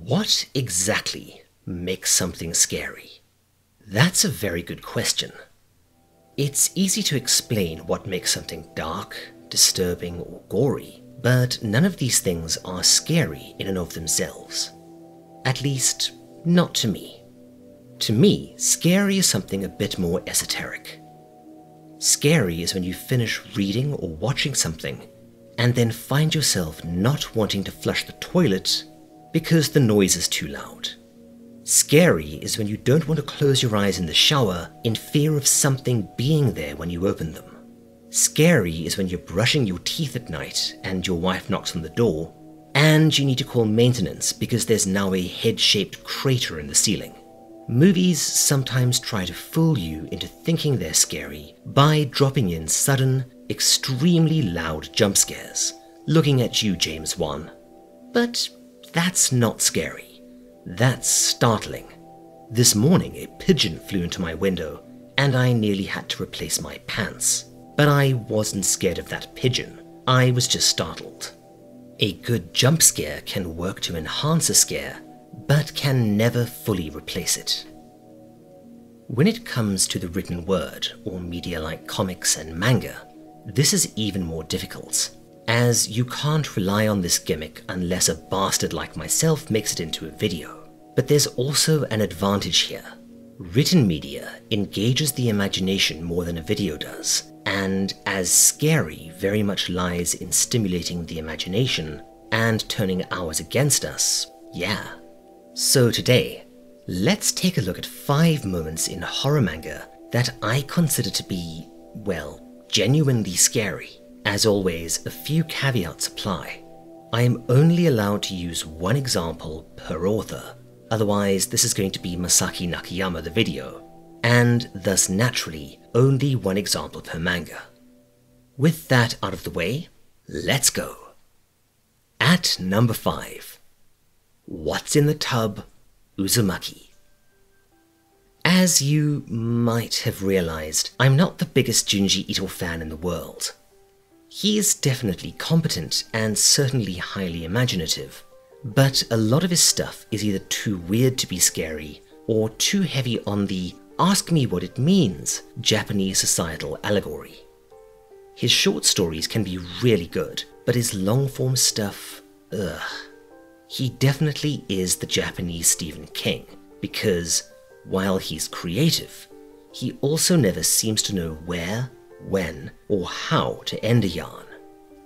What exactly makes something scary? That's a very good question. It's easy to explain what makes something dark, disturbing, or gory, but none of these things are scary in and of themselves. At least, not to me. To me, scary is something a bit more esoteric. Scary is when you finish reading or watching something and then find yourself not wanting to flush the toilet because the noise is too loud. Scary is when you don't want to close your eyes in the shower in fear of something being there when you open them. Scary is when you're brushing your teeth at night and your wife knocks on the door and you need to call maintenance because there's now a head-shaped crater in the ceiling. Movies sometimes try to fool you into thinking they're scary by dropping in sudden, extremely loud jump scares, looking at you, James Wan. But that's not scary. That's startling. This morning, a pigeon flew into my window, and I nearly had to replace my pants. But I wasn't scared of that pigeon. I was just startled. A good jump scare can work to enhance a scare, but can never fully replace it. When it comes to the written word, or media like comics and manga, this is even more difficult, as you can't rely on this gimmick unless a bastard like myself makes it into a video. But there's also an advantage here. Written media engages the imagination more than a video does, and as scary very much lies in stimulating the imagination and turning ours against us, yeah. So today, let's take a look at 5 moments in horror manga that I consider to be, well, genuinely scary. As always, a few caveats apply. I am only allowed to use one example per author, otherwise this is going to be Masaki Nakayama the video, and thus naturally only one example per manga. With that out of the way, let's go. At number 5. What's in the Tub? Uzumaki. As you might have realized, I'm not the biggest Junji Ito fan in the world. He is definitely competent and certainly highly imaginative, but a lot of his stuff is either too weird to be scary or too heavy on the ask me what it means Japanese societal allegory. His short stories can be really good, but his long-form stuff, ugh. He definitely is the Japanese Stephen King, because while he's creative, he also never seems to know where, when, or how to end a yarn.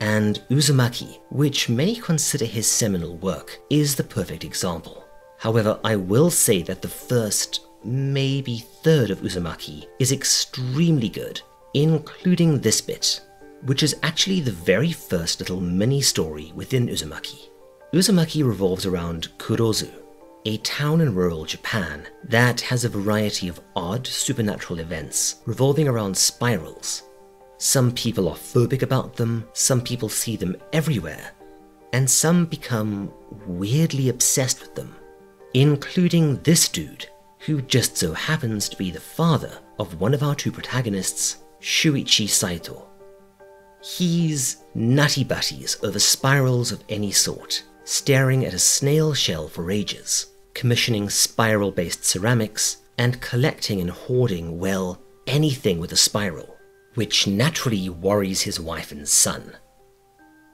And Uzumaki, which many consider his seminal work, is the perfect example. However, I will say that the first, maybe third of Uzumaki is extremely good, including this bit, which is actually the very first little mini-story within Uzumaki. Uzumaki revolves around Kurozu, a town in rural Japan that has a variety of odd supernatural events revolving around spirals. Some people are phobic about them, some people see them everywhere, and some become weirdly obsessed with them, including this dude, who just so happens to be the father of one of our 2 protagonists, Shuichi Saito. He's nutty butties over spirals of any sort, staring at a snail shell for ages, commissioning spiral-based ceramics, and collecting and hoarding, well, anything with a spiral, which naturally worries his wife and son.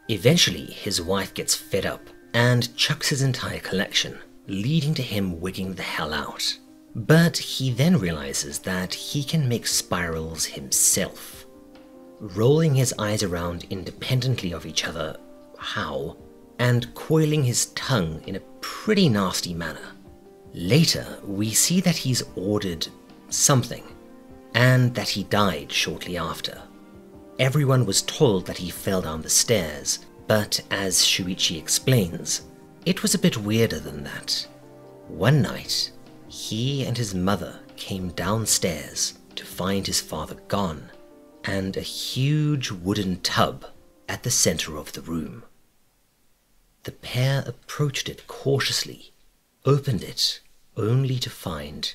Eventually, his wife gets fed up and chucks his entire collection, leading to him wigging the hell out. But he then realizes that he can make spirals himself. Rolling his eyes around independently of each other, how? And coiling his tongue in a pretty nasty manner. Later, we see that he's ordered something, and that he died shortly after. Everyone was told that he fell down the stairs, but as Shuichi explains, it was a bit weirder than that. One night, he and his mother came downstairs to find his father gone, and a huge wooden tub at the center of the room. The pair approached it cautiously, opened it, only to find...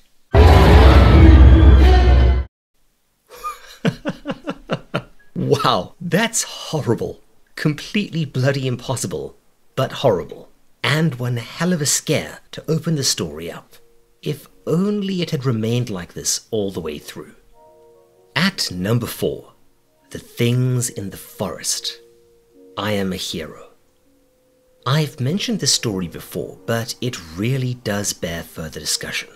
Wow, that's horrible. Completely bloody impossible, but horrible. and one hell of a scare to open the story up. If only it had remained like this all the way through. At number 4, The Things in the Forest. I Am a Hero. I've mentioned this story before, but it really does bear further discussion,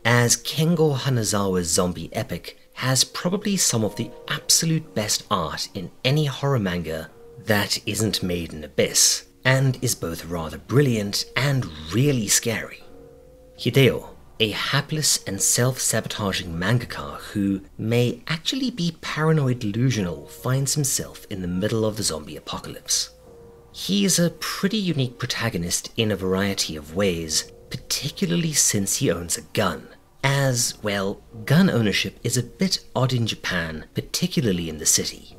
as Kengo Hanazawa's zombie epic has probably some of the absolute best art in any horror manga that isn't made in Abyss, and is both rather brilliant and really scary. Hideo, a hapless and self-sabotaging mangaka who may actually be paranoid delusional, finds himself in the middle of the zombie apocalypse. He is a pretty unique protagonist in a variety of ways, particularly since he owns a gun, as, well, gun ownership is a bit odd in Japan, particularly in the city.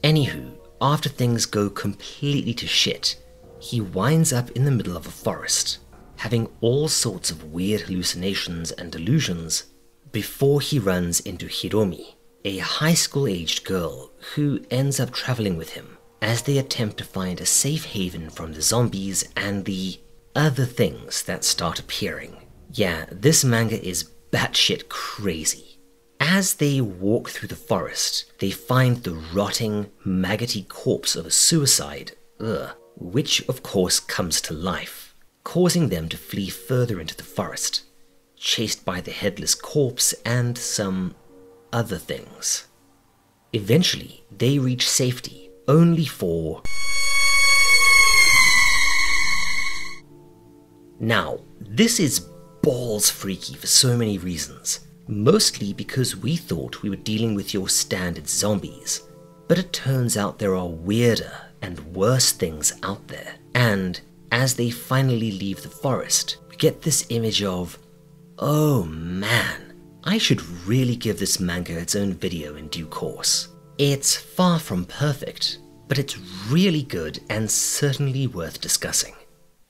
Anywho, after things go completely to shit, he winds up in the middle of a forest, having all sorts of weird hallucinations and delusions before he runs into Hiromi, a high school-aged girl who ends up traveling with him as they attempt to find a safe haven from the zombies and the other things that start appearing. Yeah, this manga is batshit crazy. As they walk through the forest, they find the rotting, maggoty corpse of a suicide, which of course comes to life, causing them to flee further into the forest, chased by the headless corpse and some other things. Eventually, they reach safety, only for... Now, this is balls freaky for so many reasons, mostly because we thought we were dealing with your standard zombies, but it turns out there are weirder and worse things out there, and as they finally leave the forest, we get this image of, oh man, I should really give this manga its own video in due course. It's far from perfect, but it's really good and certainly worth discussing.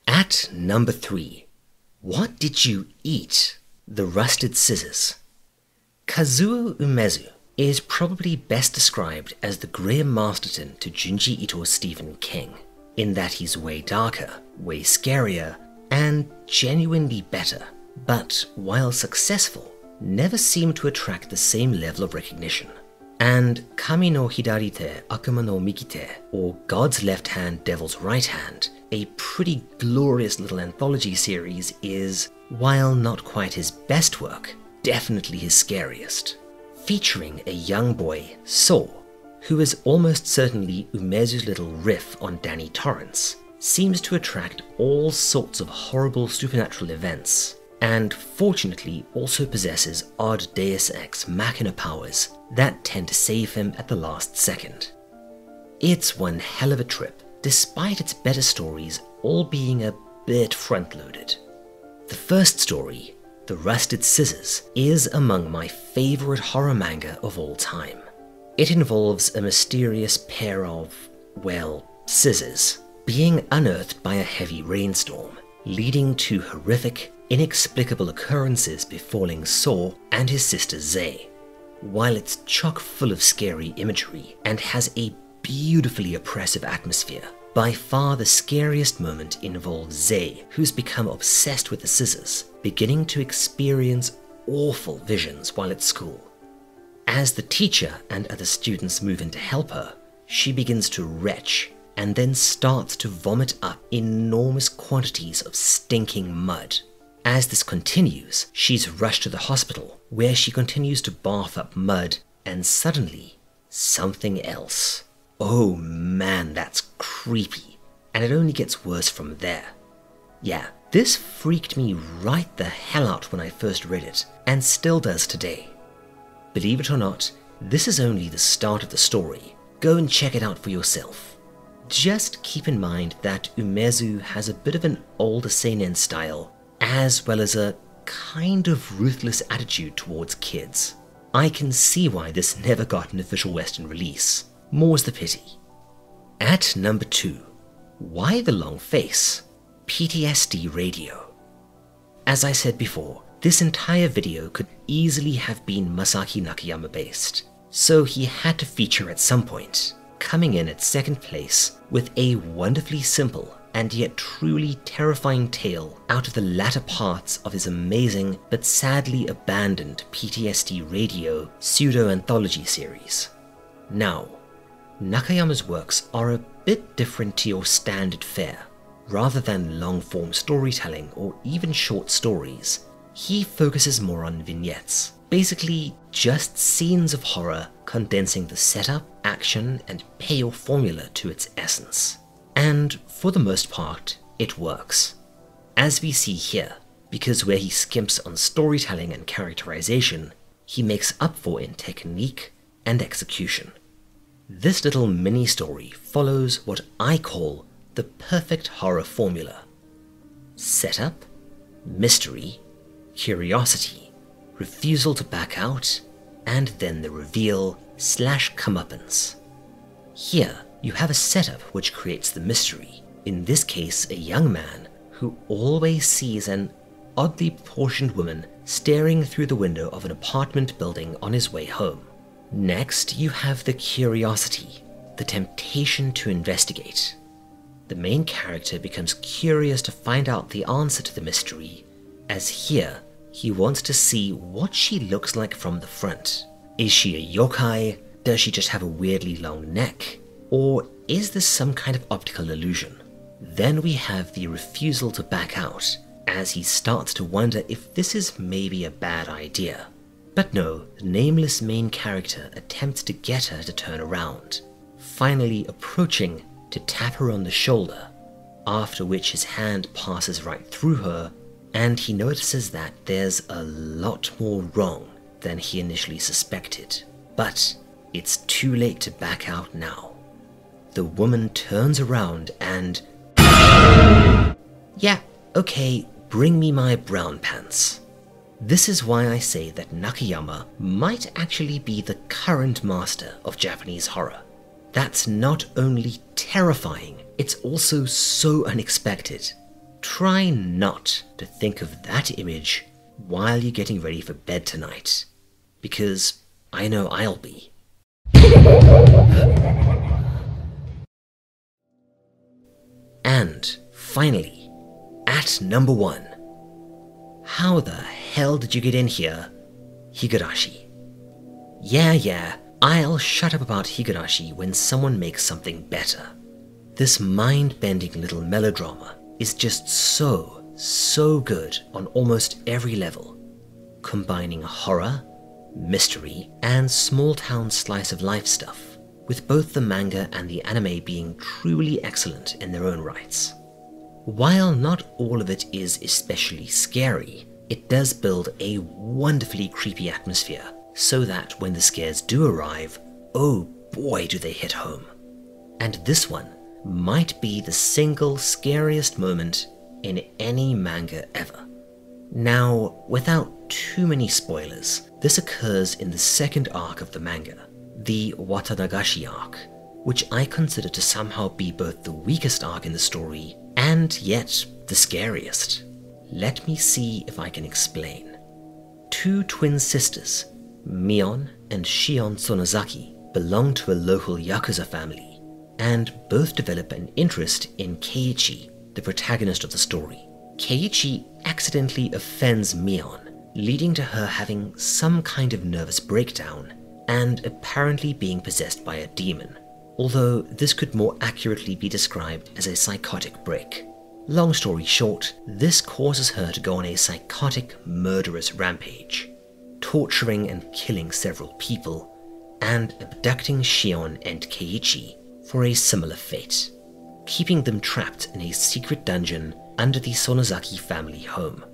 At number 3, What Did You Eat? The Rusted Scissors. Kazuo Umezu is probably best described as the Graham Masterton to Junji Ito's Stephen King, in that he's way darker, way scarier, and genuinely better, but while successful, never seemed to attract the same level of recognition. And Kami no Hidarite Akuma no Migite, or God's Left Hand, Devil's Right Hand, a pretty glorious little anthology series, is, while not quite his best work, definitely his scariest. Featuring a young boy, So, who is almost certainly Umezu's little riff on Danny Torrance, seems to attract all sorts of horrible supernatural events, and fortunately also possesses odd Deus Ex Machina powers that tend to save him at the last second. It's one hell of a trip, despite its better stories all being a bit front-loaded. The first story, The Rusted Scissors, is among my favorite horror manga of all time. It involves a mysterious pair of, well, scissors, being unearthed by a heavy rainstorm, leading to horrific, inexplicable occurrences befalling So and his sister Zei. While it's chock full of scary imagery and has a beautifully oppressive atmosphere, by far the scariest moment involves Zei, who's become obsessed with the scissors, beginning to experience awful visions while at school. As the teacher and other students move in to help her, she begins to retch and then starts to vomit up enormous quantities of stinking mud. As this continues, she's rushed to the hospital, where she continues to barf up mud, and suddenly, something else. Oh man, that's creepy, and it only gets worse from there. Yeah, this freaked me right the hell out when I first read it, and still does today. Believe it or not, this is only the start of the story. Go and check it out for yourself. Just keep in mind that Umezu has a bit of an older seinen style, as well as a kind of ruthless attitude towards kids. I can see why this never got an official Western release. More's the pity. At number 2, Why the Long Face? PTSD Radio. As I said before, this entire video could easily have been Masaki Nakayama based, so he had to feature at some point, coming in at second place with a wonderfully simple and yet truly terrifying tale out of the latter parts of his amazing but sadly abandoned PTSD Radio pseudo-anthology series. Now, Nakayama's works are a bit different to your standard fare. Rather than long-form storytelling or even short stories, he focuses more on vignettes, basically just scenes of horror condensing the setup, action, and payoff formula to its essence. And for the most part, it works. As we see here, because where he skimps on storytelling and characterization, he makes up for in technique and execution. This little mini-story follows what I call the perfect horror formula. Setup, mystery, curiosity, refusal to back out, and then the reveal / comeuppance. Here, you have a setup which creates the mystery, in this case a young man who always sees an oddly proportioned woman staring through the window of an apartment building on his way home. Next, you have the curiosity, the temptation to investigate. The main character becomes curious to find out the answer to the mystery, as here, he wants to see what she looks like from the front. Is she a yokai? Does she just have a weirdly long neck? Or is this some kind of optical illusion? Then we have the refusal to back out, as he starts to wonder if this is maybe a bad idea. But no, the nameless main character attempts to get her to turn around, finally approaching to tap her on the shoulder, after which his hand passes right through her, and he notices that there's a lot more wrong than he initially suspected. But it's too late to back out now. The woman turns around and... Yeah, okay, bring me my brown pants. This is why I say that Nakayama might actually be the current master of Japanese horror. That's not only terrifying, it's also so unexpected. Try not to think of that image while you're getting ready for bed tonight, because I know I'll be. And finally, at number 1. How the hell did you get in here, Higurashi? Yeah, I'll shut up about Higurashi when someone makes something better. This mind-bending little melodrama is just so good on almost every level, combining horror, mystery, and small-town slice-of-life stuff, with both the manga and the anime being truly excellent in their own rights. While not all of it is especially scary, it does build a wonderfully creepy atmosphere, so that when the scares do arrive, oh boy do they hit home. And this one might be the single scariest moment in any manga ever. Now, without too many spoilers, this occurs in the second arc of the manga, the Watanagashi arc, which I consider to somehow be both the weakest arc in the story and yet the scariest. Let me see if I can explain. Two twin sisters, Mion and Shion Sonozaki, belong to a local Yakuza family, and both develop an interest in Keiichi, the protagonist of the story. Keiichi accidentally offends Mion, leading to her having some kind of nervous breakdown and apparently being possessed by a demon, although this could more accurately be described as a psychotic break. Long story short, this causes her to go on a psychotic, murderous rampage, torturing and killing several people, and abducting Shion and Keiichi for a similar fate, keeping them trapped in a secret dungeon under the Sonozaki family home.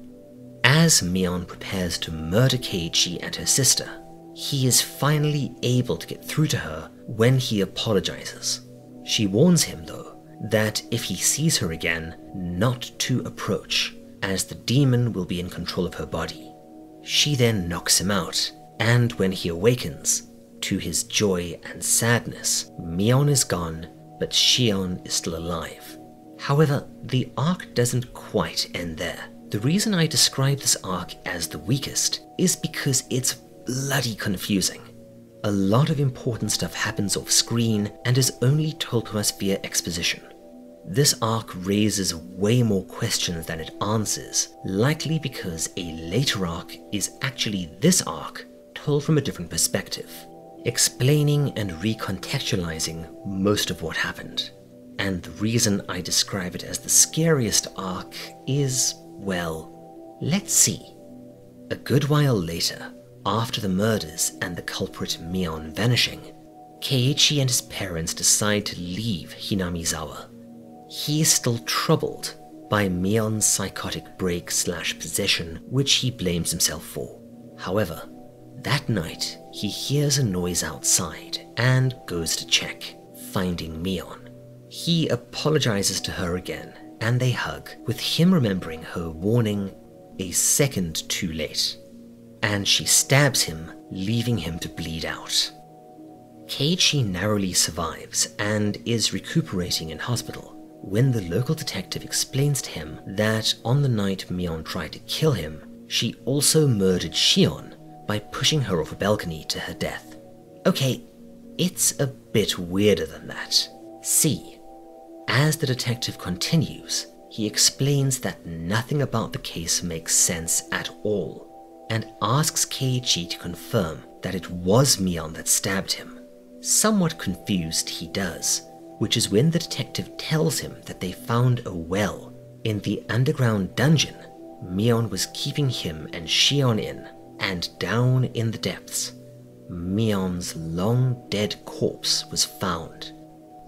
As Mion prepares to murder Keiichi and her sister, he is finally able to get through to her when he apologizes. She warns him, though, that if he sees her again, not to approach, as the demon will be in control of her body. She then knocks him out, and when he awakens, to his joy and sadness, Mion is gone, but Shion is still alive. However, the arc doesn't quite end there. The reason I describe this arc as the weakest is because it's bloody confusing. A lot of important stuff happens off screen and is only told to us via exposition. This arc raises way more questions than it answers, likely because a later arc is actually this arc told from a different perspective, explaining and recontextualizing most of what happened. And the reason I describe it as the scariest arc is, well, let's see. A good while later, after the murders and the culprit Mion vanishing, Keiichi and his parents decide to leave Hinamizawa. He is still troubled by Mion's psychotic break/possession, which he blames himself for. However, that night he hears a noise outside and goes to check, finding Mion. He apologizes to her again and they hug, with him remembering her warning a second too late, and she stabs him, leaving him to bleed out. Keiichi narrowly survives and is recuperating in hospital when the local detective explains to him that on the night Mion tried to kill him, she also murdered Shion by pushing her off a balcony to her death. Okay, it's a bit weirder than that. See, as the detective continues, he explains that nothing about the case makes sense at all, and asks Keiichi to confirm that it was Mion that stabbed him. Somewhat confused, he does, which is when the detective tells him that they found a well in the underground dungeon Mion was keeping him and Shion in, and down in the depths, Mion's long dead corpse was found.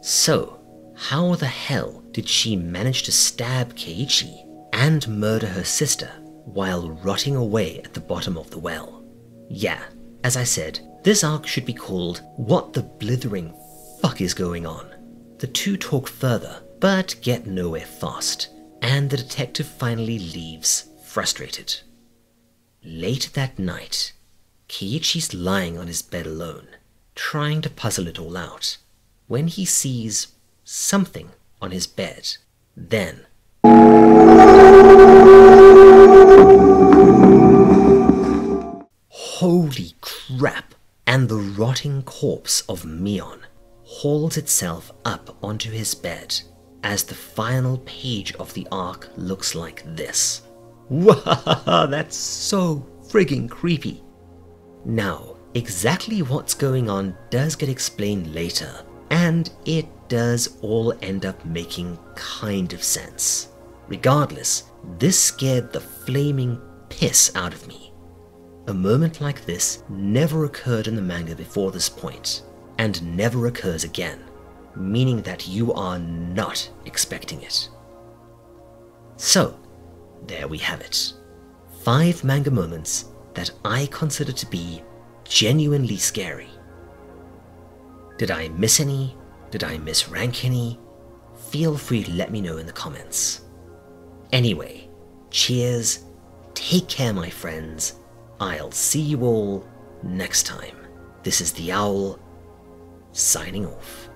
So, how the hell did she manage to stab Keiichi and murder her sister while rotting away at the bottom of the well? Yeah, as I said, this arc should be called What the Blithering Fuck is Going On? The two talk further, but get nowhere fast, and the detective finally leaves, frustrated. Late that night, Keiichi's lying on his bed alone, trying to puzzle it all out, when he sees something on his bed. Then, holy crap! And the rotting corpse of Mion hauls itself up onto his bed as the final page of the arc looks like this. Wow, that's so friggin' creepy. Now, exactly what's going on does get explained later, and it does all end up making kind of sense. Regardless, this scared the flaming piss out of me. A moment like this never occurred in the manga before this point, and never occurs again, meaning that you are not expecting it. So, there we have it. 5 manga moments that I consider to be genuinely scary. Did I miss any? Did I misrank any? Feel free to let me know in the comments. Anyway, cheers, take care my friends, I'll see you all next time. This is the Owl, signing off.